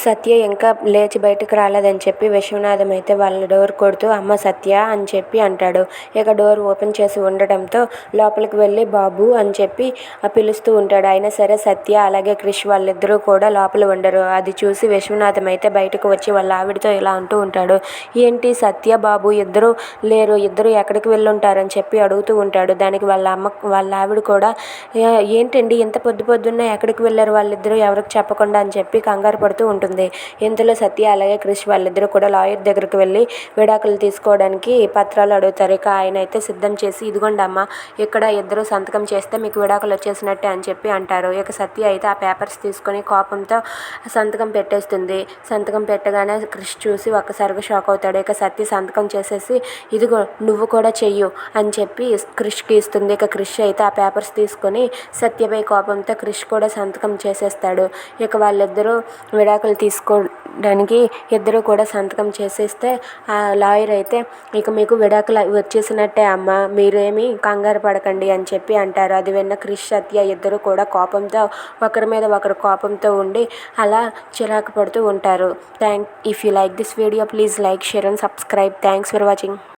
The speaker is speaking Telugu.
సత్య ఇంకా లేచి బయటకు రాలేదని చెప్పి విశ్వనాథం అయితే వాళ్ళ డోర్ కొడుతూ అమ్మ సత్య అని చెప్పి అంటాడు. ఇక డోర్ ఓపెన్ చేసి ఉండడంతో లోపలికి వెళ్ళి బాబు అని చెప్పి పిలుస్తూ ఉంటాడు. అయినా సరే సత్య అలాగే క్రిష్ వాళ్ళిద్దరూ కూడా లోపల ఉండరు. అది చూసి విశ్వనాథం అయితే బయటకు వచ్చి వాళ్ళ ఆవిడతో ఇలా అంటూ ఉంటాడు. ఏంటి సత్య బాబు ఇద్దరు లేరు, ఇద్దరు ఎక్కడికి వెళ్ళుంటారని చెప్పి అడుగుతూ ఉంటాడు. దానికి వాళ్ళ ఆవిడ కూడా ఏంటండి ఇంత పొద్దున్నే ఎక్కడికి వెళ్ళారు వాళ్ళిద్దరూ ఎవరికి చెప్పకుండా అని చెప్పి కంగారు పడుతూ ఉంటుంది. ఇంతలో సత్య అలాగే క్రిష్ వాళ్ళిద్దరూ కూడా లాయర్ దగ్గరికి వెళ్ళి విడాకులు తీసుకోవడానికి పత్రాలు అడుగుతారు. ఇక ఆయన అయితే సిద్ధం చేసి ఇదిగోండి అమ్మ ఇక్కడ ఇద్దరు సంతకం చేస్తే మీకు విడాకులు వచ్చేసినట్టే అని చెప్పి అంటారు. ఇక సత్య అయితే ఆ పేపర్స్ తీసుకొని కోపంతో సంతకం పెట్టేస్తుంది. సంతకం పెట్టగానే క్రిష్ చూసి ఒక్కసారిగా షాక్ అవుతాడు. ఇక సత్య సంతకం చేసేసి ఇదిగో నువ్వు కూడా చెయ్యు అని చెప్పి క్రిష్కి ఇస్తుంది. ఇక క్రిష్ అయితే ఆ పేపర్స్ తీసుకొని సత్యపై కోపంతో క్రిష్ కూడా సంతకం చేసేస్తాడు. ఇక వాళ్ళిద్దరూ విడాకులు తీసుకోవడానికి ఇద్దరు కూడా సంతకం చేసేస్తే ఆ లాయర్ అయితే ఇక మీకు విడాకులు వచ్చేసినట్టే అమ్మ మీరేమీ కంగారు పడకండి అని చెప్పి అంటారు. అది విన్న క్రిష్ సత్య ఇద్దరు కూడా కోపంతో ఒకరి మీద ఒకరు కోపంతో ఉండి అలా చిరాకు పడుతూ ఉంటారు. If you like this video please like share and subscribe. Thanks for watching.